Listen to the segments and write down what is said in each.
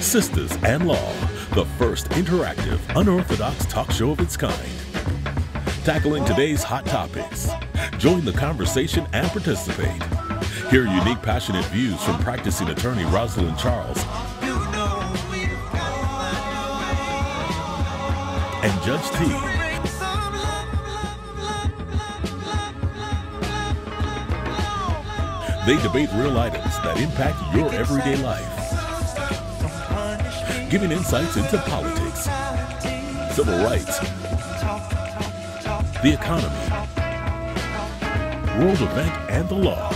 Sistas and Law, the first interactive, unorthodox talk show of its kind. Tackling today's hot topics. Join the conversation and participate. Hear unique, passionate views from practicing attorney Rosalyn Charles and Judge T. They debate real items that impact your everyday life, giving insights into politics, civil rights, the economy, world event, and the law.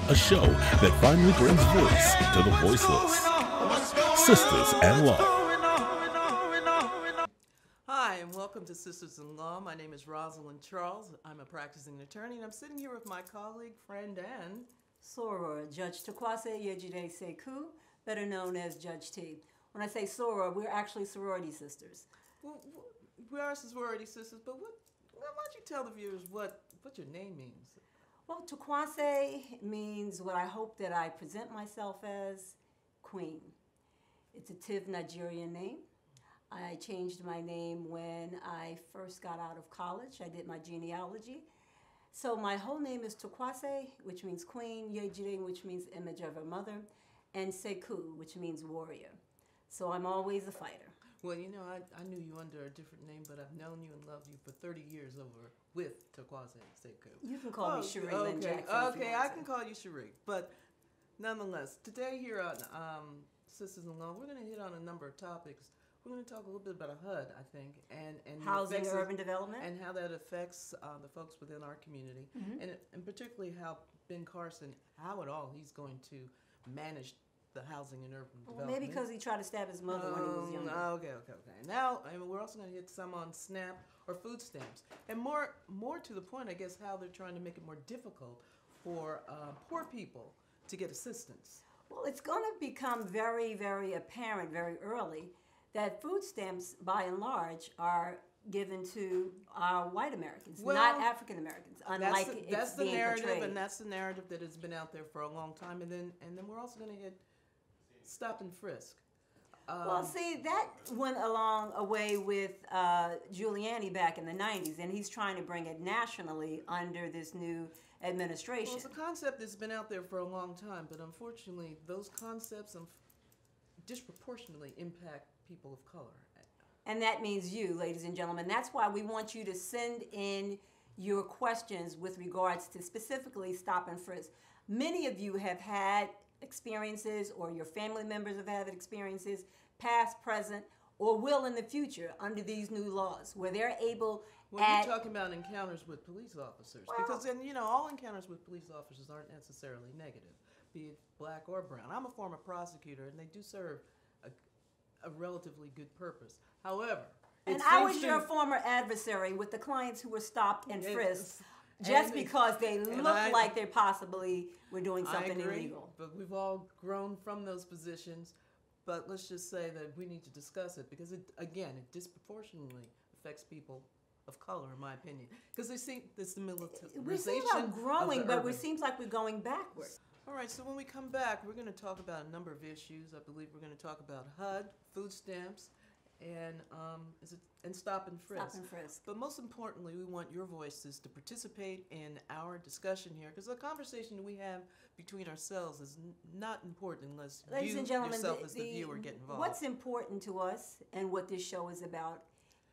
A show that finally brings voice to the voiceless. Sistas and Law. Hi, and welcome to Sistas and Law. My name is Rosalyn Charles. I'm a practicing attorney, and I'm sitting here with my colleague, friend, and Soror, Judge Takwase Yejide Sekou, better known as Judge T. When I say soror, we're actually sorority sisters. Well, we are sorority sisters, but why don't you tell the viewers what your name means? Well, Takwase means what I hope that I present myself as, Queen. It's a Tiv Nigerian name. I changed my name when I first got out of college. I did my genealogy. So my whole name is Takwase, which means queen, Yejide, which means image of her mother, and Sekou, which means warrior. So I'm always a fighter. Well, you know, I knew you under a different name, but I've known you and loved you for 30 years over with Takwase Sekou. You can call me Cherie Lynn Jackson. Okay, I can call you Cherie. But nonetheless, today here on Sistas and Law, we're going to hit on a number of topics. We're going to talk a little bit about HUD, I think, and housing, urban development, and how that affects the folks within our community, and particularly how Ben Carson, how at all he's going to manage the housing and urban development. Maybe because he tried to stab his mother when he was younger. Okay. Now, we're also going to hit some on SNAP or food stamps, and more to the point, I guess, how they're trying to make it more difficult for poor people to get assistance. Well, it's going to become very, very apparent very early that food stamps, by and large, are given to white Americans, not African Americans. Unlike that's the being narrative, portrayed. and that's the narrative that has been out there for a long time. And then we're also going to hit stop and frisk. Well, see, that went along away with Giuliani back in the 90s, and he's trying to bring it nationally under this new administration. Well, it's a concept that's been out there for a long time, but unfortunately, those concepts disproportionately impact people of color. And that means you, ladies and gentlemen. That's why we want you to send in your questions with regards to specifically stop and frisk. Many of you have had experiences, or your family members have had experiences, past, present, or will in the future under these new laws, where they're able. Well, you're talking about encounters with police officers, because then, you know, all encounters with police officers aren't necessarily negative, be it black or brown. I'm a former prosecutor, and they do serve a relatively good purpose. However, and I was your former adversary with the clients who were stopped and frisked just because they look like they possibly were doing something illegal. But we've all grown from those positions. But let's just say that we need to discuss it, because it disproportionately affects people of color, in my opinion, because they see this the militarization. We seem like growing, but it seems like we're going backwards. All right, so when we come back, we're going to talk about a number of issues. I believe we're going to talk about HUD, food stamps, and stop and frisk. Stop and frisk. But most importantly, we want your voices to participate in our discussion here, because the conversation we have between ourselves is not important unless Ladies you and gentlemen, yourself as the viewer get involved. What's important to us and what this show is about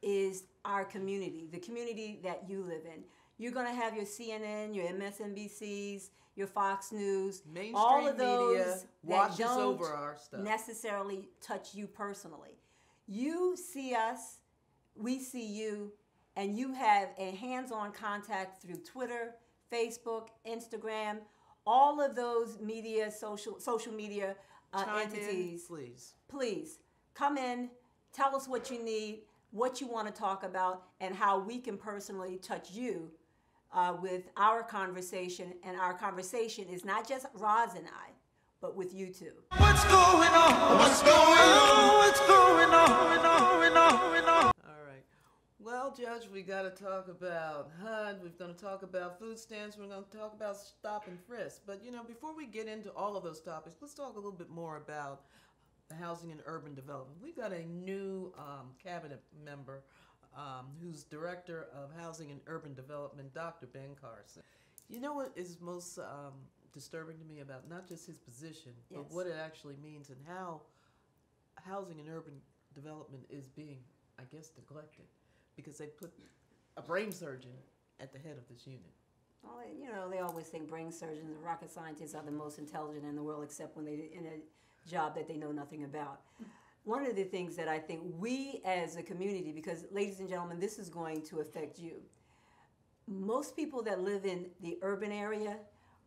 is our community, the community that you live in. You're going to have your CNN, your MSNBCs, your Fox News, mainstream all of those media that watches don't over our stuff. necessarily touch you personally. You see us, we see you, and you have a hands-on contact through Twitter, Facebook, Instagram, all of those media, social media entities. Please come in, tell us what you need, what you want to talk about, and how we can personally touch you with our conversation. And our conversation is not just Roz and I, but with you too. What's going on? What's going on? What's going on? All right. Well, Judge, we got to talk about HUD. We're going to talk about food stamps. We're going to talk about stop and frisk. But, you know, before we get into all of those topics, let's talk a little bit more about the Housing and Urban Development. We've got a new cabinet member who's Director of Housing and Urban Development, Dr. Ben Carson. You know what is most disturbing to me about not just his position, Yes. but what it actually means and how housing and urban development is being, I guess, neglected, because they put a brain surgeon at the head of this unit. Well, you know, they always say brain surgeons and rocket scientists are the most intelligent in the world, except when they're in a job that they know nothing about. One of the things that I think we as a community, because ladies and gentlemen, this is going to affect you. Most people that live in the urban area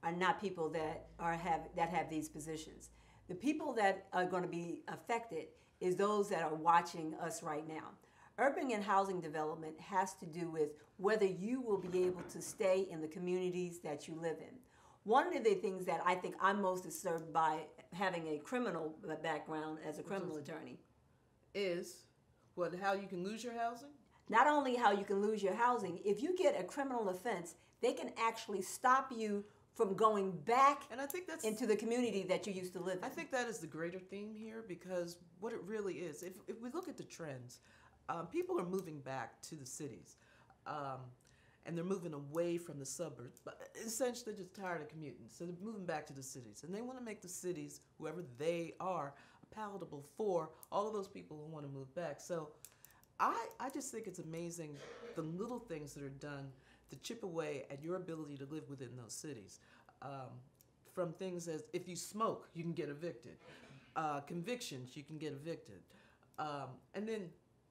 are not people that have these positions. The people that are going to be affected is those that are watching us right now. Urban and housing development has to do with whether you will be able to stay in the communities that you live in. One of the things that I think I'm most disturbed by having a criminal background as a criminal attorney Is how you can lose your housing? not only how you can lose your housing, if you get a criminal offense, they can actually stop you from going back And I think that's into the community that you used to live in. I think that is the greater theme here, because what it really is, if we look at the trends, people are moving back to the cities, and they're moving away from the suburbs, but essentially they're just tired of commuting, so they're moving back to the cities, and they want to make the cities, whoever they are, palatable for all of those people who want to move back. So I just think it's amazing the little things that are done to chip away at your ability to live within those cities. From things as, if you smoke, you can get evicted. Convictions, you can get evicted. And then,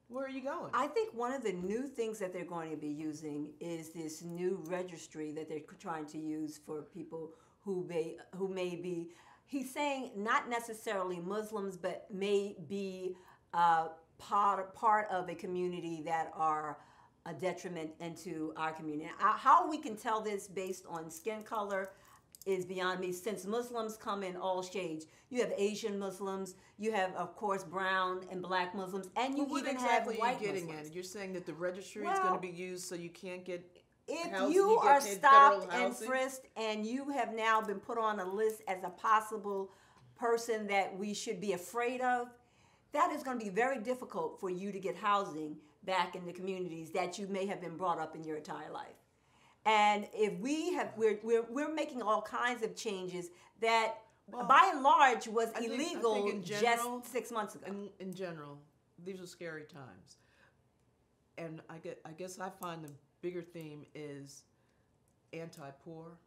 where are you going? I think one of the new things that they're going to be using is this new registry that they're trying to use for people who may be, he's saying not necessarily Muslims, but may be part of a community that are a detriment into our community. How we can tell this based on skin color is beyond me, since Muslims come in all shades. You have Asian Muslims, you have, of course, brown and black Muslims, and you what even exactly have white are you getting Muslims. at? You're saying that the registry is Well, going to be used so you can't get If housing, you get are federal stopped and housing? frisked and you have now been put on a list as a possible person that we should be afraid of, that is going to be very difficult for you to get housing back in the communities that you may have been brought up in your entire life. And if we're making all kinds of changes that, by and large, was I think illegal in general, just 6 months ago. in general, these are scary times. And I guess I find the bigger theme is anti-poor,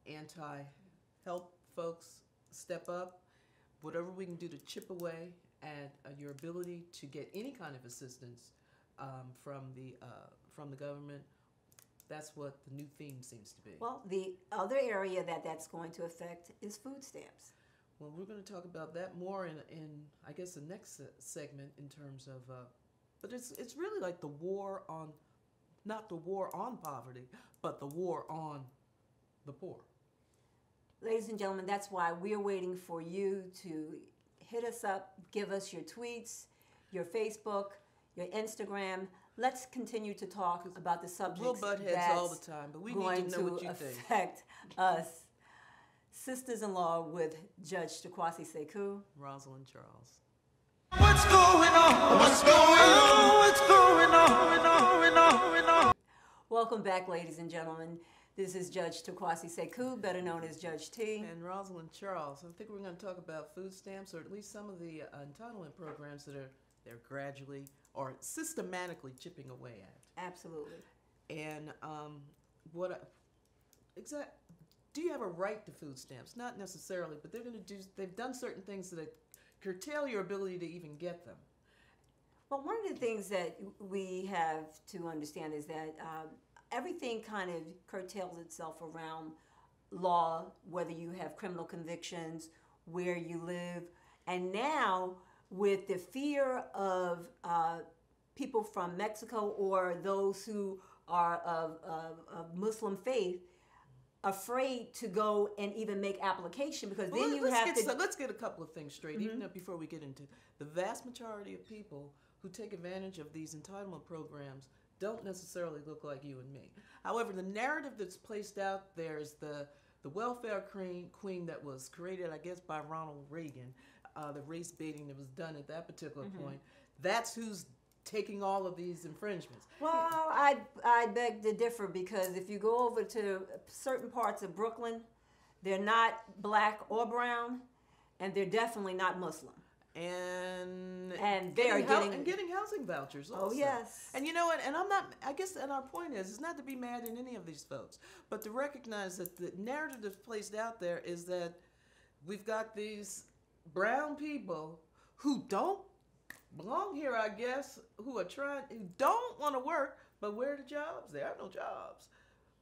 anti-help folks step up. Whatever we can do to chip away at your ability to get any kind of assistance from the government. That's what the new theme seems to be. Well, the other area that's going to affect is food stamps. Well, we're going to talk about that more in I guess the next segment in terms of, but it's really like the war on, not the war on poverty, but the war on the poor. Ladies and gentlemen, that's why we're waiting for you to hit us up, give us your tweets, your Facebook, your Instagram. Let's continue to talk about the subjects We'll butt heads that's all the time, but we going need to know what you think. affect us. Sisters in Law with Judge Takwasi Sekou. Rosalyn Charles. What's going on? What's going on? What's going on? Welcome back, ladies and gentlemen. This is Judge Takwasi Sekou, better known as Judge T. And Rosalyn Charles. I think we're going to talk about food stamps, or at least some of the entitlement programs that they're gradually or systematically chipping away at. Absolutely. And do you have a right to food stamps? Not necessarily, but they've done certain things that curtail your ability to even get them. Well, one of the things that we have to understand is that everything kind of curtails itself around law, whether you have criminal convictions, where you live. And now, with the fear of people from Mexico or those who are of Muslim faith, afraid to go and even make application, because then you have to... Let's get a couple of things straight, even before we get into the vast majority of people who take advantage of these entitlement programs don't necessarily look like you and me. However, the narrative that's placed out there is the welfare queen that was created, I guess, by Ronald Reagan, the race baiting that was done at that particular point, that's who's taking all of these infringements. Well, I beg to differ, because if you go over to certain parts of Brooklyn, they're not black or brown, and they're definitely not Muslim. And they are getting housing vouchers also. Oh, yes. And you know what? And I'm not, I guess, and our point is not to be mad at any of these folks, but to recognize that the narrative that's placed out there is that we've got these brown people who don't belong here, I guess, who don't want to work, but where are the jobs? There are no jobs,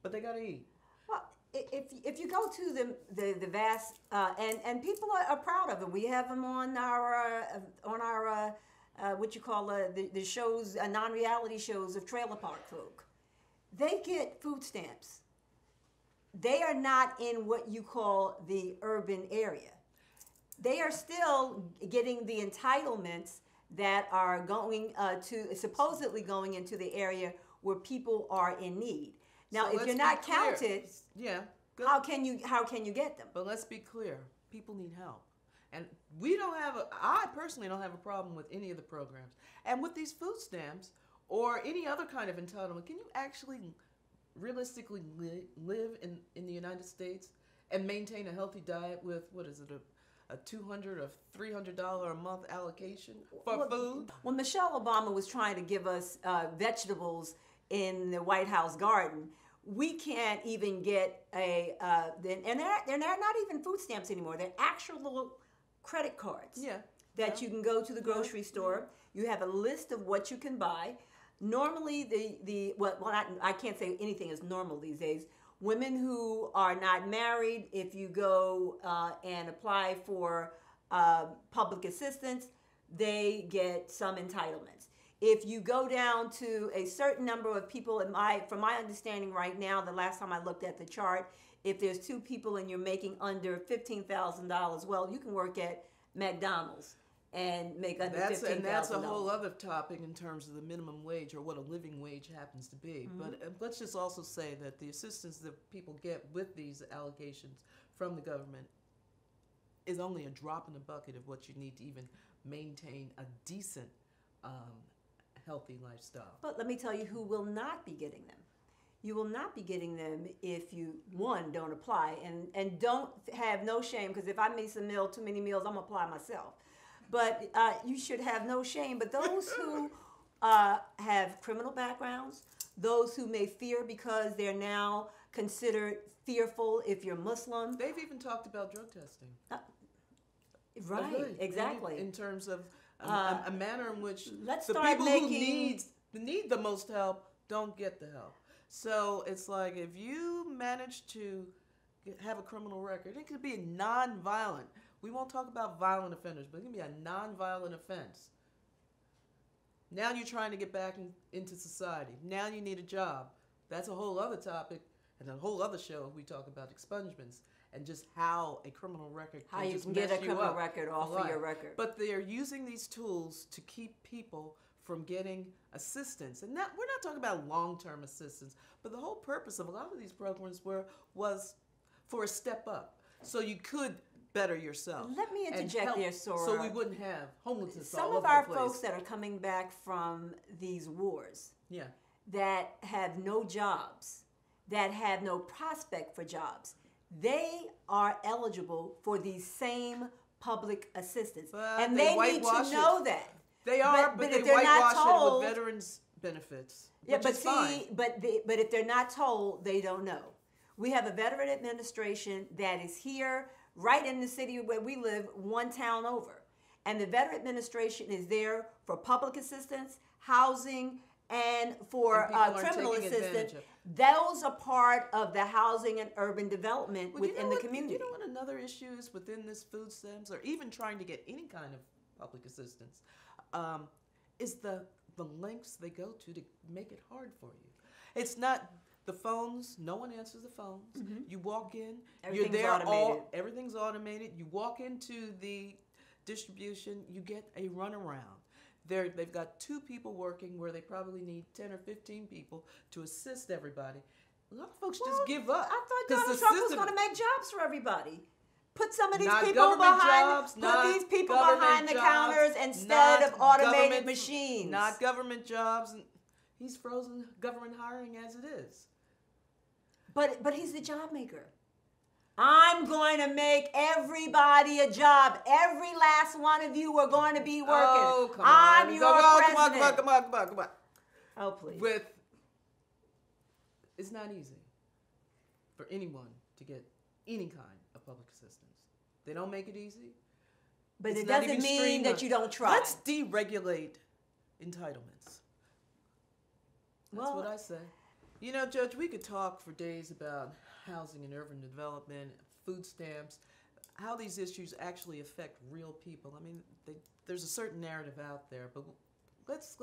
but they got to eat. Well, if you go to the vast and people are proud of it. We have them on our what you call the shows, non-reality shows of trailer park folk. They get food stamps. They are not in what you call the urban area. They are still getting the entitlements that are going supposedly going into the area where people are in need. Now, So if you're let's not be clear. counted, Yeah. Good. how can you get them? But let's be clear, people need help. And I personally don't have a problem with any of the programs. And with these food stamps or any other kind of entitlement, can you actually realistically live in the United States and maintain a healthy diet with, what is it, a $200 or $300 a month allocation for food? When Michelle Obama was trying to give us vegetables in the White House garden, we can't even get and they're not even food stamps anymore. They're actual little credit cards. Yeah. That you can go to the grocery store. You have a list of what you can buy. Normally, I can't say anything is normal these days. Women who are not married, if you go and apply for public assistance, they get some entitlements. If you go down to a certain number of people, from my understanding right now, the last time I looked at the chart, if there's 2 people and you're making under $15,000, well, you can work at McDonald's and make under $15,000. And that's a whole other topic in terms of the minimum wage or what a living wage happens to be. But let's just also say that the assistance that people get with these allocations from the government is only a drop in the bucket of what you need to even maintain a decent, healthy lifestyle. But let me tell you who will not be getting them. You will not be getting them if you, one, don't apply, and don't have no shame, because if I miss a meal, too many meals, I'm going to apply myself. But you should have no shame. But those who have criminal backgrounds, those who may fear because they're now considered fearful if you're Muslim. They've even talked about drug testing. Right, exactly. In terms of a manner in which let's the start people making... who need the most help don't get the help. So it's like if you manage to have a criminal record, it could be non-violent. We won't talk about violent offenders, but it can be a non-violent offense. Now you're trying to get back into society. Now you need a job. That's a whole other topic and a whole other show. We talk about expungements and just how a criminal record can how you just can get a mess you criminal up record off for of your life. record. But they are using these tools to keep people from getting assistance. And we're not talking about long-term assistance, but the whole purpose of a lot of these programs was for a step up. So you could better yourself. Let me interject there, Sora. So we wouldn't have homelessness all Some over of our the place. folks that are coming back from these wars, Yeah. that have no jobs, that have no prospect for jobs, they are eligible for these same public assistance. But and they they need to whitewash know it. that. They are, but they if they're not whitewash told, it with veterans benefits. yeah, which but is fine. but if they're not told, they don't know. We have a veteran administration that is here right in the city where we live, one town over. And the veteran administration is there for public assistance, housing, and for criminal assistance. Those are part of the housing and urban development within the community. You know what another issue is within this food stamps, or even trying to get any kind of public assistance, is the lengths they go to make it hard for you. It's not the phones. No one answers the phones. Mm-hmm. You walk in. Everything's you're there. automated. Everything's automated. You walk into the distribution. You get a runaround. They've got 2 people working where they probably need 10 or 15 people to assist everybody. A lot of folks just give up. I thought Donald Trump was going to make jobs for everybody. Put some of these Not people government behind. jobs, Put not these people government behind the jobs, counters instead not of automated government- machines. Not government jobs. He's frozen government hiring as it is. But he's the job maker. I'm going to make everybody a job. Every last one of you are going to be working. Oh, come I'm on. your Come president. on. Oh, please. It's not easy for anyone to get any kind of public assistance. They don't make it easy. But It's it not doesn't even mean streamlined. that you don't try. Let's deregulate entitlements. That's Well, what I say. You know, Judge, we could talk for days about housing and urban development, food stamps, how these issues actually affect real people. I mean, there's a certain narrative out there, but let's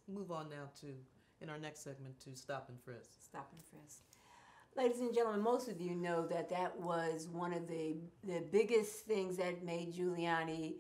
move on now to, in our next segment, to stop and frisk. Stop and frisk. Ladies and gentlemen, most of you know that was one of the biggest things that made Giuliani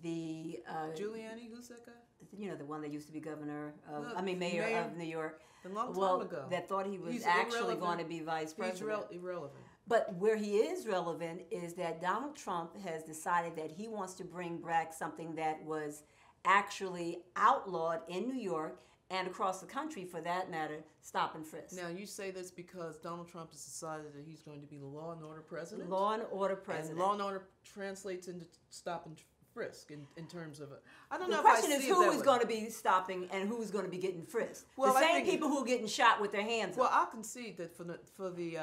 the Giuliani, who's that guy? you know, the one that used to be governor of, Look, mayor mayor. of New York. A long time Well, ago. that thought he was He's actually irrelevant. going to be vice president. He's irrelevant. But where he is relevant is that Donald Trump has decided that he wants to bring back something that was actually outlawed in New York and across the country, for that matter, stop and frisk. Now, you say this because Donald Trump has decided that he's going to be the law and order president? Law and order president. And law and order translates into stop and frisk in terms of I don't The know question if I is see it who that is way. going to be stopping and who is going to be getting frisked. Well, the I same think- people who are getting shot with their hands Well, up. I'll concede that for the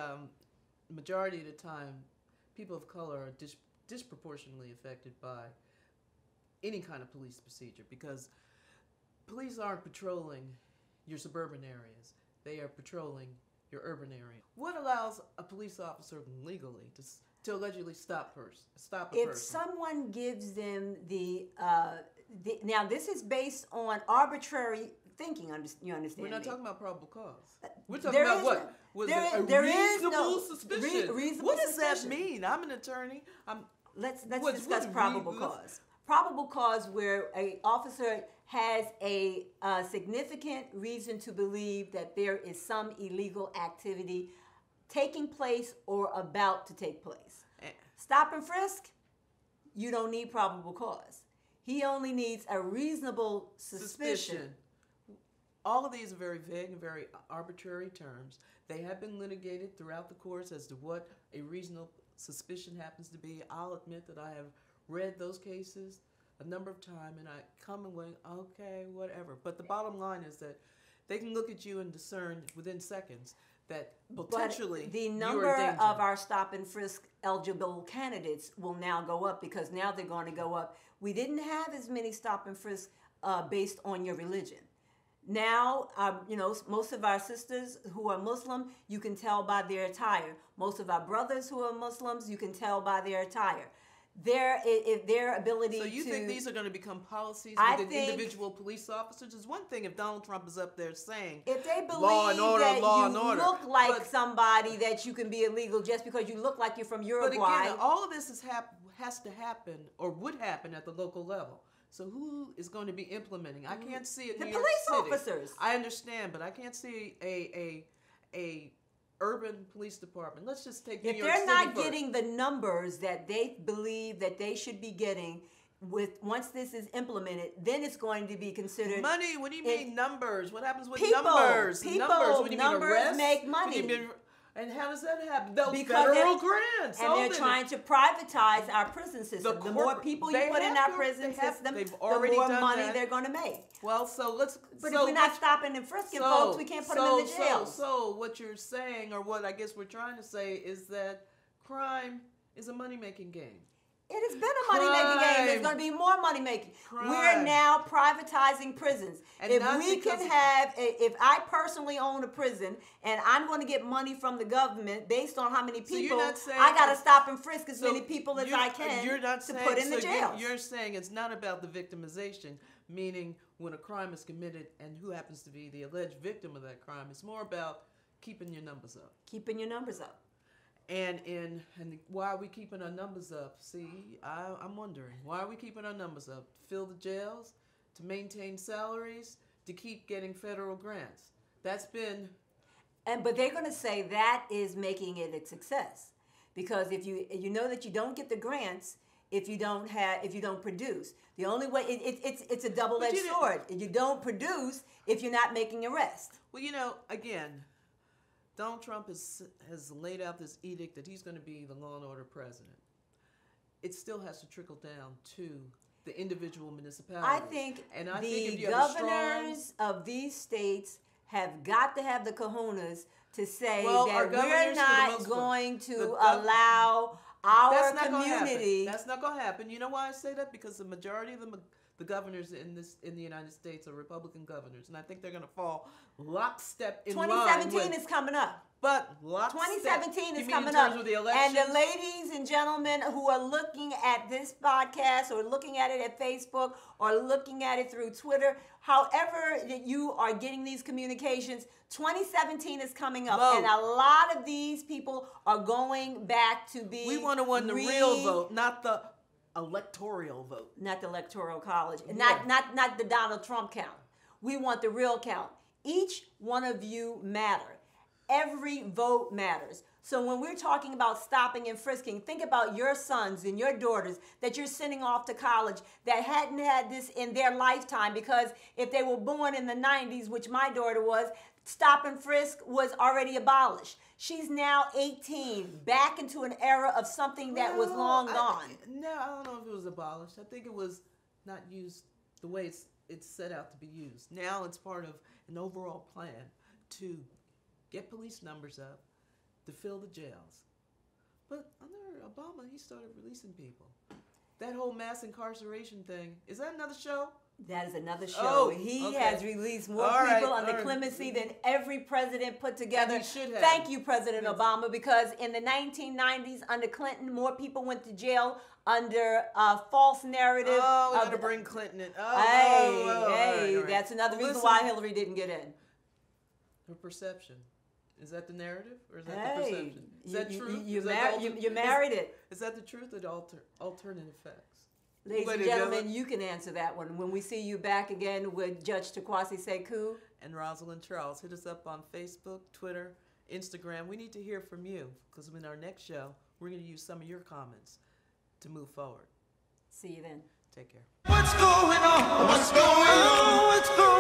majority of the time, people of color are disproportionately affected by any kind of police procedure because police aren't patrolling your suburban areas. They are patrolling your urban area. What allows a police officer legally to allegedly stop a If person? someone gives them now this is based on arbitrary thinking. You understand? We're not me? talking about probable cause. We're talking There about is what? no- Was there it a is- there is reasonable no suspicion? reasonable What does that suspicion. mean? I'm an attorney. Let's What's discuss really- probable cause. Probable cause where a officer has a significant reason to believe that there is some illegal activity taking place or about to take place. Stop and frisk, you don't need probable cause. He only needs a reasonable suspicion. All of these are very vague and very arbitrary terms. They have been litigated throughout the course as to what a reasonable suspicion happens to be. I'll admit that I have read those cases a number of times, and I come and went, okay, whatever. But the bottom line is that they can look at you and discern within seconds that potentially But the you're number in danger. of our stop and frisk eligible candidates will now go up because now they're going to go up. We didn't have as many stop and frisk based on your religion. Now, most of our sisters who are Muslim, you can tell by their attire. Most of our brothers who are Muslims, you can tell by their attire. Their ability So you to... think these are going to become policies I within think- individual police officers? It's one thing if Donald Trump is up there saying, If they believe law and order, that law you and order. look like But- somebody that you can be illegal just because you look like you're from But Uruguay. again, all of this has to happen or would happen at the local level. So who is going to be implementing? I can't see it in The New York police City. officers. I understand, but I can't see a urban police department. Let's just take New If York they're City not first. getting the numbers that they believe that they should be getting once this is implemented, then it's going to be considered Money? What do you mean numbers? What happens with People. numbers? People. Numbers. What do you mean, Numbers arrests? make What do you money. mean- and how does that happen? Those Because federal they're- grants. and Oh, they're then- trying to privatize our prison system. The more corporate- people they you put in have our to- prison they have- system, they've the already more done money that. they're going to make. Well, so let's. But so if we're not let's- stopping and frisking folks, we can't put them in the jails. So what you're saying, or what I guess we're trying to say, is that crime is a money-making game. It has been a money-making game. There's Crime. going to be more money-making. We're Crime. now privatizing prisons. And If not we because can of- have, if I personally own a prison and I'm going to get money from the government based on how many So you're people, not saying I got to that- stop and frisk as So many people as you're- I can you're not to saying, put in the so jails. You're saying it's not about the victimization, meaning when a crime is committed and who happens to be the alleged victim of that crime. It's more about keeping your numbers up. Keeping your numbers up. And why are we keeping our numbers up? See, I'm wondering, why are we keeping our numbers up? To fill the jails? To maintain salaries? To keep getting federal grants? That's been... But they're going to say that is making it a success. because if you know that you don't get the grants if you don't produce. The only way it's a double-edged sword. You don't produce if you're not making arrests. Well, again, Donald Trump has laid out this edict that he's going to be the law and order president. It still has to trickle down to the individual municipalities. I think the governors of these states have got to have the cojones to say that we're not going to allow our community. That's not going to happen. You know why I say that? Because the majority of the governors in the United States are Republican governors, and I think they're going to fall lockstep in 2017 is coming up. But lockstep. 2017 is coming up. And the ladies and gentlemen who are looking at this podcast or looking at it at Facebook or looking at it through Twitter, however that you are getting these communications, 2017 is coming up. Vote. And a lot of these people are going back to be... We want to win the real vote, not the electoral vote. Not the electoral college. Yeah. Not the Donald Trump count. We want the real count. Each one of you matter. Every vote matters. So when we're talking about stopping and frisking, think about your sons and your daughters that you're sending off to college that hadn't had this in their lifetime, because if they were born in the 90s, which my daughter was, stop and frisk was already abolished. She's now 18, back into an era of something that was long gone. I don't know if it was abolished. I think it was not used the way it's set out to be used. Now it's part of an overall plan to get police numbers up, to fill the jails. But under Obama, he started releasing people. That whole mass incarceration thing, is that another show? That is another show. Oh, he has released more people under clemency than every president put together. And he should have. Thank you, President Obama, because in the 1990s, under Clinton, more people went to jail under a false narrative. Oh, we're going to bring Clinton in. That's another reason why Hillary didn't get in. Her perception. Is that the narrative, or is that the perception? Is that true? You married it. Is that the truth or alternative facts? Ladies and gentlemen, you can answer that one when we see you back again with Judge Takwasi Sekou and Rosalyn Charles. Hit us up on Facebook, Twitter, Instagram. We need to hear from you, because in our next show, we're going to use some of your comments to move forward. See you then. Take care. What's going on? What's going on? What's going on?